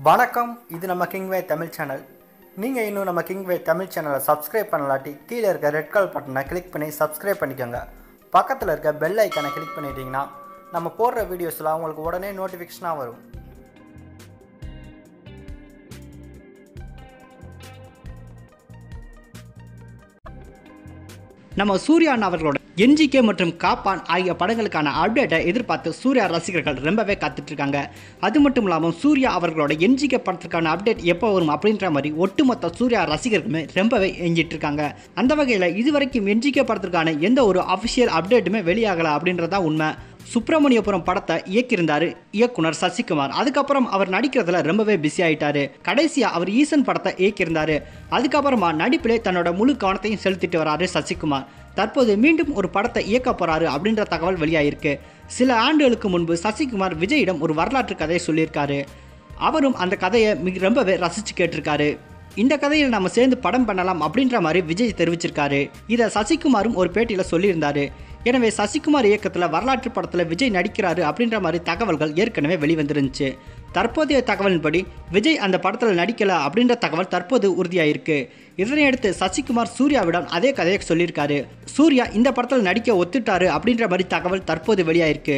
வணக்கம். இது நம்ம கிங்வே தமிழ் சேனல். நீங்கள் இன்னும் நம்ம கிங்வே தமிழ் சேனலை சப்ஸ்கிரைப் பண்ணலாட்டி கீழே இருக்க ரெட் கலர் பட்டனை கிளிக் பண்ணி சப்ஸ்கிரைப் பண்ணிக்கோங்க. பக்கத்தில் இருக்க பெல் ஐக்கானை கிளிக் பண்ணிட்டீங்கன்னா நம்ம போடுற வீடியோஸ்லாம் உங்களுக்கு உடனே நோட்டிஃபிகேஷனாக வரும். நம்ம சூர்யா அவர்களோட என்ஜிகே மற்றும் காப்பான் ஆகிய படங்களுக்கான அப்டேட்டை எதிர்பார்த்து சூர்யா ரசிகர்கள் ரொம்பவே காத்துட்டு இருக்காங்க. அது மட்டும் இல்லாமல் சூர்யா அவர்களோட என்ஜிகே படத்துக்கான அப்டேட் எப்போ வரும் அப்படின்ற மாதிரி ஒட்டுமொத்த சூர்யா ரசிகர்களுமே ரொம்பவே எஞ்சிட்டு இருக்காங்க. அந்த வகையில் இதுவரைக்கும் என்ஜிகே படத்திற்கான எந்த ஒரு அஃபிஷியல் அப்டேட்டுமே வெளியாகலை அப்படின்றதா உண்மை. சுப்பிரமணியபுரம் படத்தை இயக்கியிருந்தாரு இயக்குனர் சசிகுமார். அதுக்கப்புறம் அவர் நடிக்கிறதுல ரொம்பவே பிஸி ஆயிட்டாரு. கடைசியா அவர் ஈசன் படத்தை இயக்கியிருந்தாரு. அதுக்கப்புறமா நடிப்பிலே தன்னோட முழு கவனத்தையும் செலுத்திட்டு வராரு சசிகுமார். தற்போது மீண்டும் ஒரு படத்தை இயக்க போறாரு அப்படின்ற தகவல் வெளியாயிருக்கு. சில ஆண்டுகளுக்கு முன்பு சசிகுமார் விஜயிடம் ஒரு வரலாற்று கதையை சொல்லியிருக்காரு. அவரும் அந்த கதையை ரொம்பவே ரசிச்சு கேட்டிருக்காரு. இந்த கதையில் நம்ம சேர்ந்து படம் பண்ணலாம் அப்படின்ற மாதிரி விஜய் தெரிவிச்சிருக்காரு. இதை சசிகுமாரும் ஒரு பேட்டியில் சொல்லியிருந்தாரு. எனவே சசிகுமார் இயக்கத்தில் வரலாற்று படத்தில் விஜய் நடிக்கிறாரு அப்படின்ற மாதிரி தகவல்கள் ஏற்கனவே வெளிவந்துருந்துச்சு. தற்போதைய தகவலின்படி விஜய் அந்த படத்தில் நடிக்கல அப்படின்ற தகவல் தற்போது உறுதியாயிருக்கு. இதனையடுத்து சசிகுமார் சூர்யாவிடம் அதே கதையை சொல்லியிருக்காரு. சூர்யா இந்த படத்தில் நடிக்க ஒத்துட்டாரு அப்படின்ற மாதிரி தகவல் தற்போது வெளியாயிருக்கு.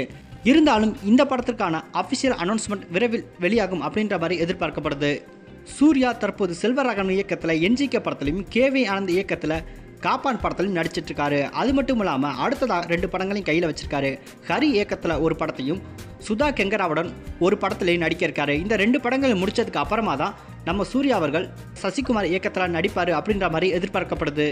இருந்தாலும் இந்த படத்திற்கான அஃபிஷியல் அனௌன்ஸ்மெண்ட் விரைவில் வெளியாகும் அப்படின்ற மாதிரி எதிர்பார்க்கப்படுது. சூர்யா தற்போது செல்வராகவன் இயக்கத்தில் என்ஜிகே படத்திலையும் கேவி ஆனந்த் இயக்கத்தில் காப்பான் படத்திலும் நடிச்சிட்டு இருக்காரு. அது மட்டும் இல்லாமல் அடுத்ததாக 2 படங்களையும் கையில் வச்சிருக்காரு. ஹரி இயக்கத்தில் ஒரு படத்தையும் சுதா கெங்கராவுடன் ஒரு படத்திலையும் நடிக்க இருக்காரு. இந்த 2 படங்கள் முடிச்சதுக்கு அப்புறமா தான் நம்ம சூர்யா அவர்கள் சசிகுமார் இயக்கத்தில் நடிப்பார் அப்படின்ற மாதிரி எதிர்பார்க்கப்படுது.